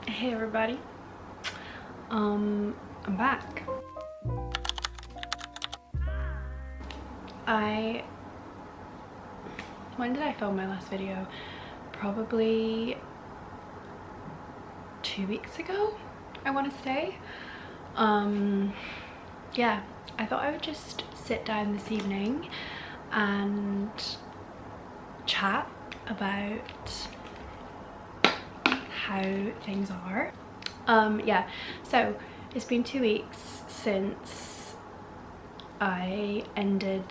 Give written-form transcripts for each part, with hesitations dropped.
Hey everybody, I'm back. When did I film my last video? Probably 2 weeks ago, I want to say. Yeah, I thought I would just sit down this evening and chat about how things are. Yeah, so it's been 2 weeks since I ended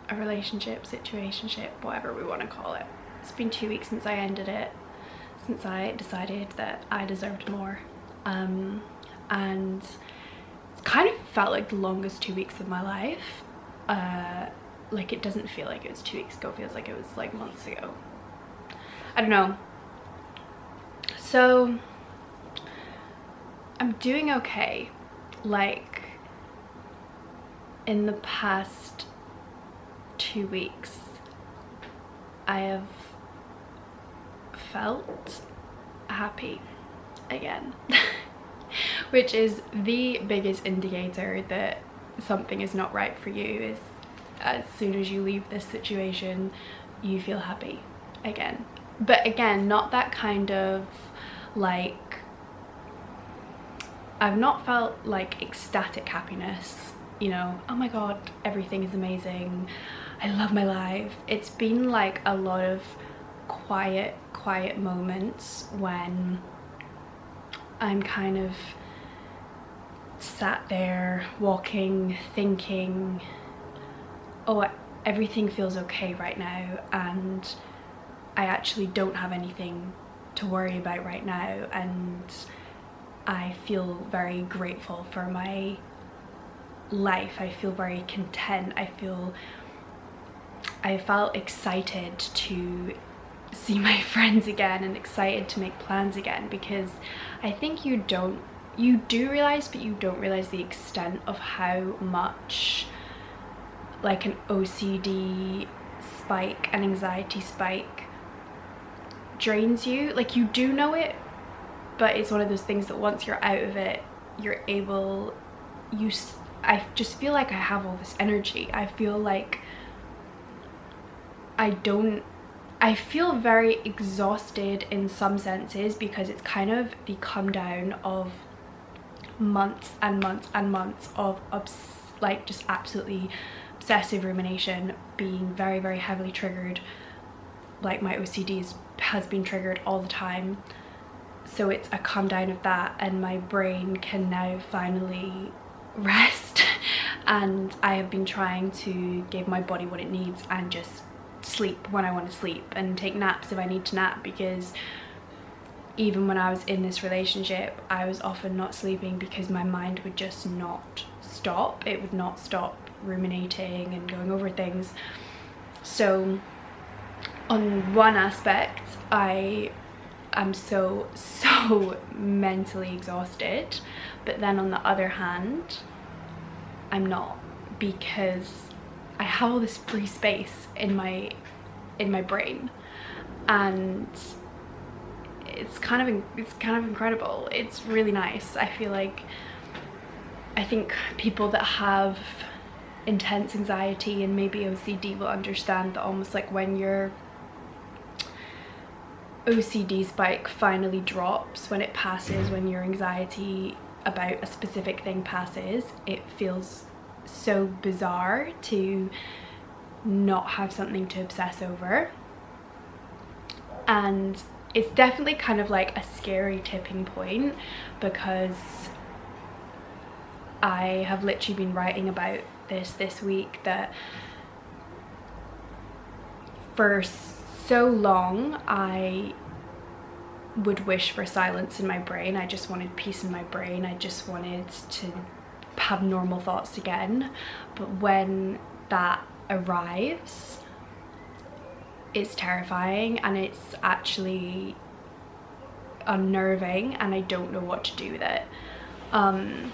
a relationship, situationship, whatever we want to call it. It's been 2 weeks since I ended it, since I decided that I deserved more, and it kind of felt like the longest 2 weeks of my life. Like, it doesn't feel like it was 2 weeks ago, it feels like it was like months ago. I don't know. So I'm doing okay. Like, in the past 2 weeks I have felt happy again which is the biggest indicator that something is not right for you. Is as soon as you leave this situation you feel happy again. But again, not that kind of, like, I've not felt like ecstatic happiness, you know, oh my god, everything is amazing, I love my life. It's been like a lot of quiet moments when I'm kind of sat there walking, thinking, oh, everything feels okay right now, and I actually don't have anything to worry about right now, and I feel very grateful for my life. I feel very content. I felt excited to see my friends again and excited to make plans again, because I think you do realize, but you don't realize the extent of how much like an OCD spike, an anxiety spike, drains you. Like, you do know it, but it's one of those things that once you're out of it, you're able, I just feel like I have all this energy. I feel like I feel very exhausted in some senses, because it's kind of the come down of months and months and months of like just absolutely obsessive rumination, being very heavily triggered. Like, my OCD has been triggered all the time, so it's a come down of that, and my brain can now finally rest and I have been trying to give my body what it needs and just sleep when I want to sleep and take naps if I need to nap, because even when I was in this relationship I was often not sleeping because my mind would just not stop. It would not stop ruminating and going over things. So on one aspect I am so mentally exhausted, but then on the other hand I'm not, because I have all this free space in my brain, and it's kind of incredible. It's really nice. I think people that have intense anxiety and maybe OCD will understand that, almost like when your OCD spike finally drops, when it passes, when your anxiety about a specific thing passes, it feels so bizarre to not have something to obsess over. And it's definitely kind of like a scary tipping point, because I have literally been writing about this week, that for so long I would wish for silence in my brain. I just wanted peace in my brain. I just wanted to have normal thoughts again. But when that arrives, it's terrifying, and it's actually unnerving, and I don't know what to do with it. And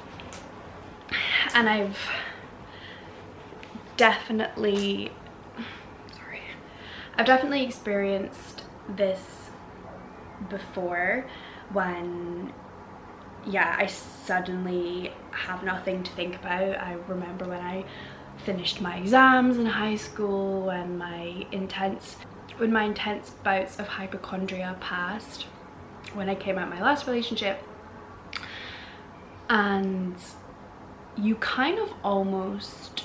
I've definitely experienced this before, when yeah, I suddenly have nothing to think about. I remember when I finished my exams in high school, when my intense bouts of hypochondria passed, when I came out of my last relationship, and you kind of almost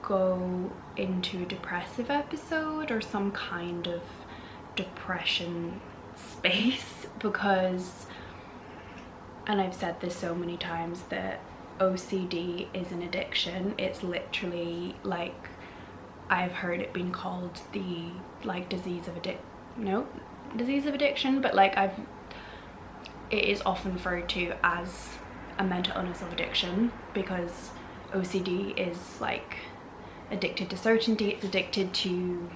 go into a depressive episode or some kind of depression space, because, and I've said this so many times, that OCD is an addiction. It's literally like, I've heard it being called the like disease of addiction, but like it is often referred to as a mental illness of addiction, because OCD is like addicted to certainty, it's addicted to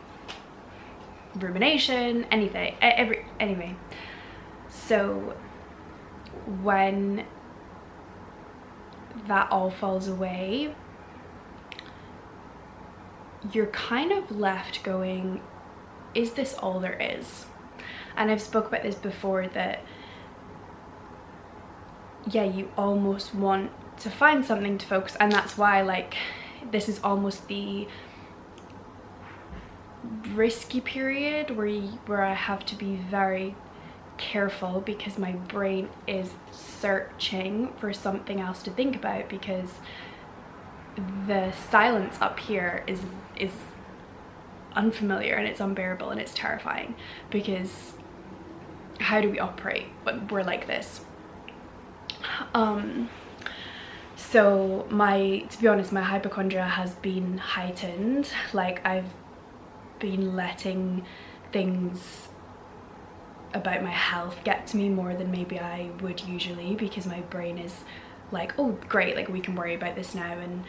rumination, anything, anyway. So when that all falls away, you're kind of left going, is this all there is? And I've spoke about this before, that yeah, you almost want to find something to focus, and that's why like this is almost the risky period where I have to be very careful, because my brain is searching for something else to think about, because the silence up here is unfamiliar, and it's unbearable, and it's terrifying, because how do we operate when we're like this? So to be honest, my hypochondria has been heightened. Like, I've been letting things about my health get to me more than maybe I would usually, because my brain is like, oh great, like we can worry about this now. And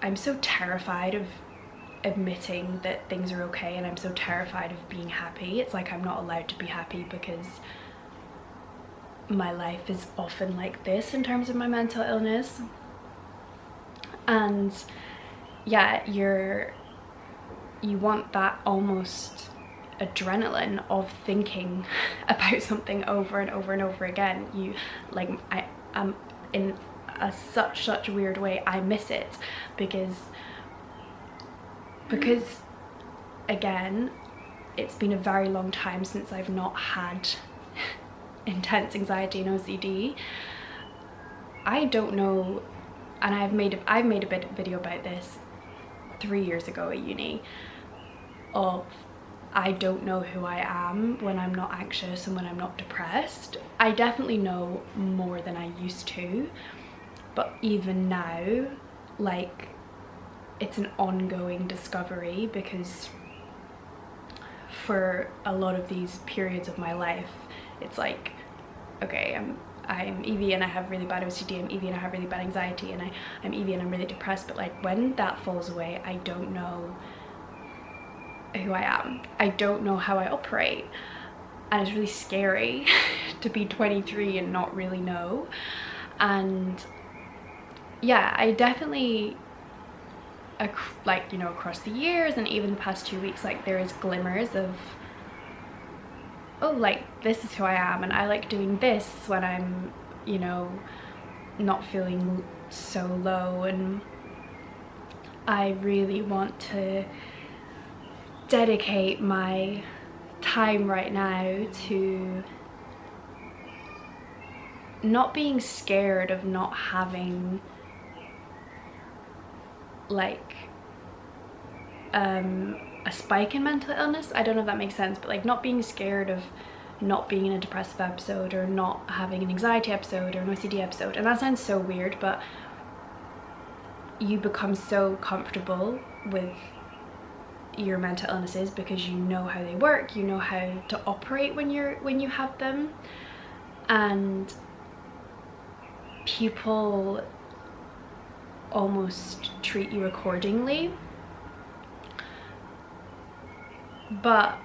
I'm so terrified of admitting that things are okay, and I'm so terrified of being happy. It's like I'm not allowed to be happy, because my life is often like this in terms of my mental illness. And yeah, you want that almost adrenaline of thinking about something over and over and over again. You like, I am in such a weird way, I miss it, because again, it's been a very long time since I've not had intense anxiety and OCD. I don't know, and I've made a bit of video about this 3 years ago at uni, of I don't know who I am when I'm not anxious and when I'm not depressed. I definitely know more than I used to, but even now, like, it's an ongoing discovery, because for a lot of these periods of my life, it's like, okay, I'm Evie and I have really bad OCD, I'm Evie and I have really bad anxiety, and I'm Evie and I'm really depressed. But like, when that falls away, I don't know who I am. I don't know how I operate, and it's really scary to be 23 and not really know. And yeah, I definitely, like, you know, across the years and even the past 2 weeks, like, there is glimmers of, oh, like, this is who I am, and I like doing this when I'm, you know, not feeling so low. And I really want to dedicate my time right now to not being scared of not having like a spike in mental illness. I don't know if that makes sense, but like, not being scared of not being in a depressive episode, or not having an anxiety episode or an OCD episode. And that sounds so weird, but you become so comfortable with your mental illnesses because you know how they work, you know how to operate when you have them, and people almost treat you accordingly. But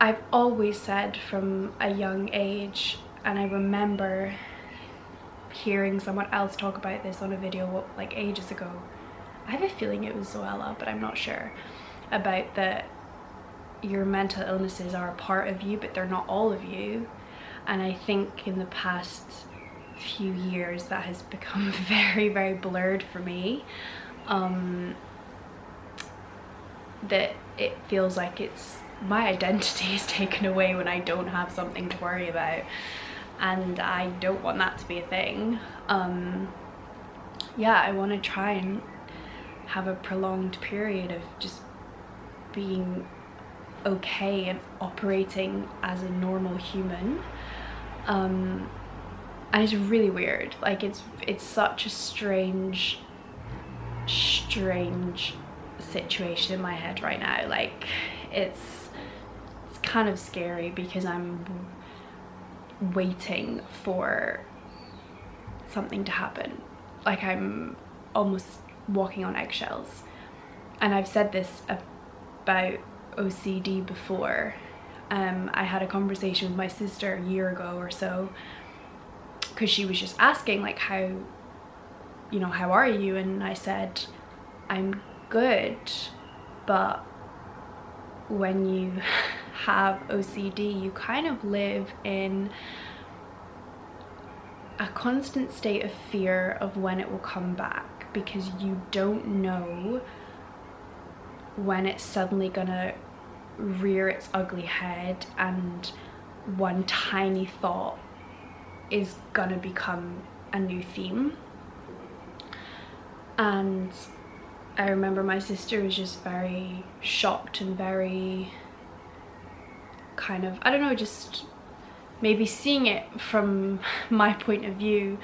I've always said from a young age, and I remember hearing someone else talk about this on a video like ages ago. I have a feeling it was Zoella, but I'm not sure, about that your mental illnesses are a part of you, but they're not all of you. And I think in the past few years that has become very, very blurred for me. That it feels like it's my identity is taken away when I don't have something to worry about, and I don't want that to be a thing. Yeah, I want to try and have a prolonged period of just being okay and operating as a normal human. And it's really weird, like it's such a strange situation in my head right now. Like it's kind of scary because I'm waiting for something to happen. Like I'm almost walking on eggshells. And I've said this about OCD before. I had a conversation with my sister a year ago or so, because she was just asking like, how are you? And I said, I'm good, but when you have OCD, you kind of live in a constant state of fear of when it will come back, because you don't know when it's suddenly gonna rear its ugly head and one tiny thought is gonna become a new theme. And I remember my sister was just very shocked and very kind of, I don't know, just maybe seeing it from my point of view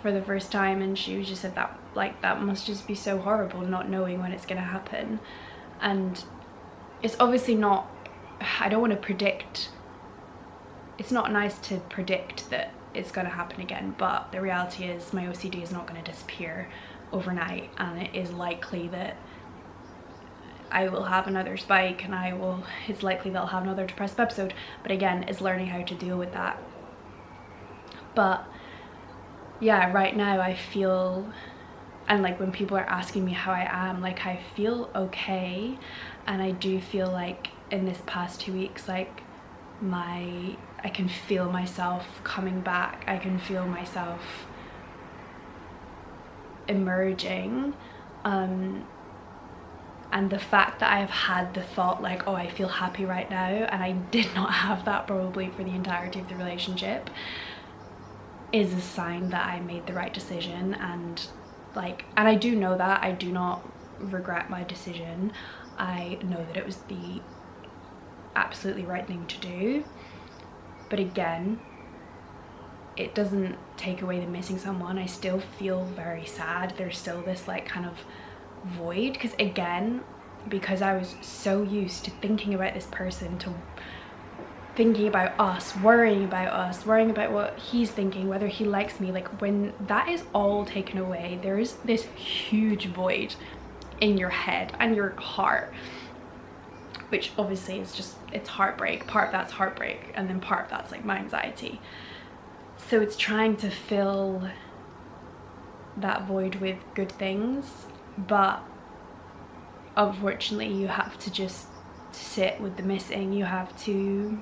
for the first time, and she was just said that like that must just be so horrible, not knowing when it's gonna happen. And it's obviously not, I don't want to predict, it's not nice to predict that it's going to happen again, but the reality is my OCD is not going to disappear overnight, and it is likely that I will have another spike, and it's likely that I'll have another depressive episode. But again, it's learning how to deal with that. But yeah, right now I feel, and like when people are asking me how I am, like I feel okay. And I do feel like in this past 2 weeks, like I can feel myself coming back. I can feel myself emerging. And the fact that I have had the thought like, oh, I feel happy right now, and I did not have that probably for the entirety of the relationship, is a sign that I made the right decision. And I do know that I do not regret my decision. I know that it was the absolutely right thing to do. But again, it doesn't take away the missing someone. I still feel very sad. There's still this like kind of void, because again, because I was so used to thinking about this person, to thinking about us, worrying about what he's thinking, whether he likes me, like when that is all taken away, there is this huge void in your head and your heart, which obviously is just, it's heartbreak. Part of that's heartbreak, and then part of that's like my anxiety. So it's trying to fill that void with good things, but unfortunately you have to just sit with the missing. You have to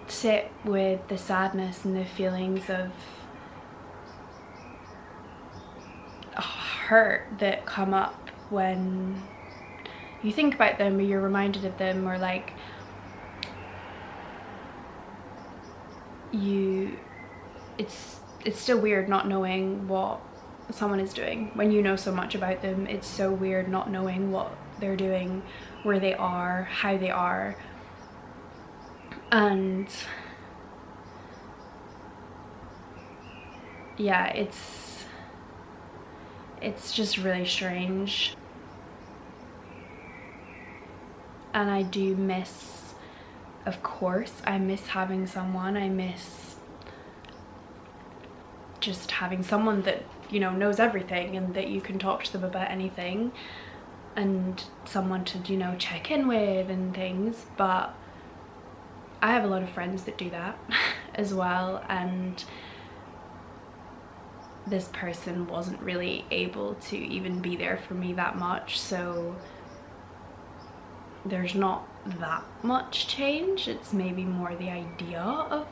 sit with the sadness and the feelings of hurt that come up when you think about them, or you're reminded of them, or like it's still weird not knowing what someone is doing when you know so much about them. It's so weird not knowing what they're doing, where they are, how they are. And yeah, it's just really strange. And I do miss, of course, I miss having someone. I miss just having someone that, you know, knows everything and that you can talk to them about anything, and someone to, you know, check in with and things. But I have a lot of friends that do that as well, and this person wasn't really able to even be there for me that much. So there's not that much change. It's maybe more the idea of,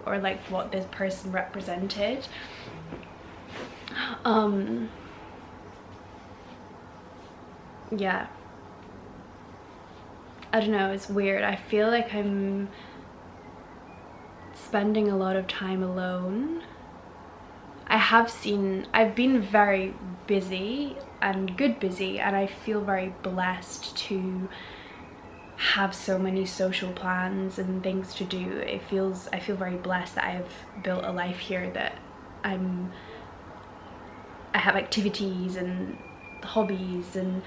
or like what this person represented. Yeah, I don't know, it's weird. I feel like I'm spending a lot of time alone. I've been very busy and busy, and I feel very blessed to have so many social plans and things to do. I feel very blessed that I have built a life here, that I have activities and hobbies and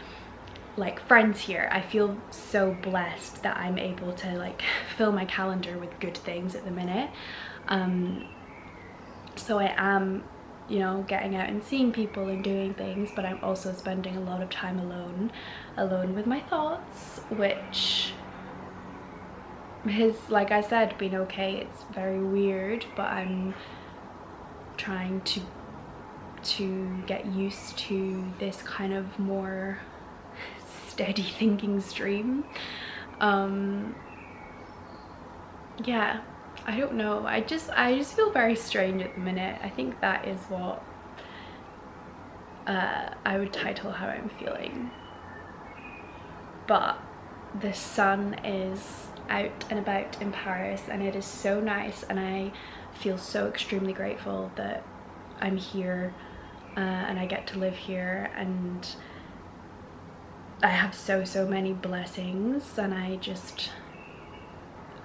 like friends here. I feel so blessed that I'm able to like fill my calendar with good things at the minute. So I am, you know, getting out and seeing people and doing things, but I'm also spending a lot of time alone with my thoughts, which has, like I said, been okay. It's very weird, but I'm trying to get used to this kind of more steady thinking stream. Yeah, I don't know, I just feel very strange at the minute. I think that is what I would title how I'm feeling. But the sun is out and about in Paris, and it is so nice, and I feel so extremely grateful that I'm here and I get to live here, and I have so many blessings, and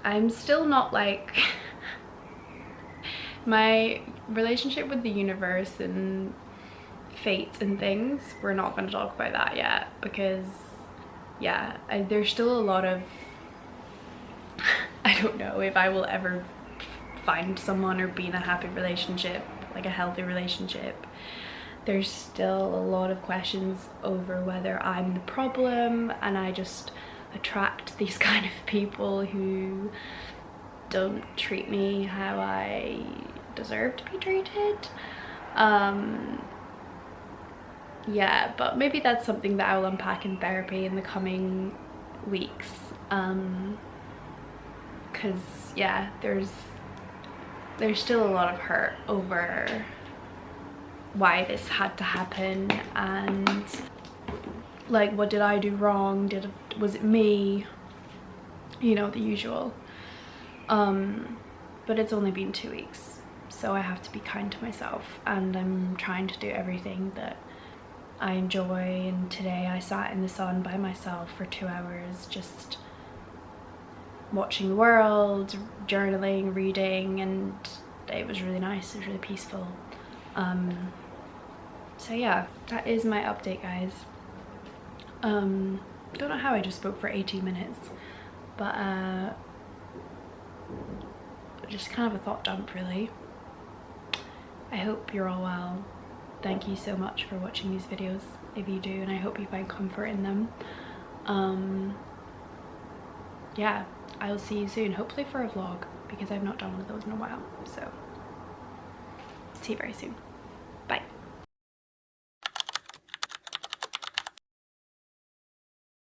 I'm still not like my relationship with the universe and fate and things, we're not going to talk about that yet, because yeah, there's still a lot of I don't know if I will ever find someone or be in a happy relationship, like a healthy relationship. There's still a lot of questions over whether I'm the problem, and I just attract these kind of people who don't treat me how I deserve to be treated. Yeah, but maybe that's something that I will unpack in therapy in the coming weeks, because yeah, there's still a lot of hurt over why this had to happen, and like, what did I do wrong? Was it me? You know, the usual. But it's only been 2 weeks, so I have to be kind to myself, and I'm trying to do everything that I enjoy. And today I sat in the sun by myself for 2 hours, just watching the world, journaling, reading, and it was really nice. It was really peaceful. So yeah, that is my update, guys. Don't know how I just spoke for 18 minutes, but just kind of a thought dump, really. I hope you're all well. Thank you so much for watching these videos, if you do, and I hope you find comfort in them. Yeah, I will see you soon, hopefully for a vlog, because I've not done one of those in a while. So see you very soon.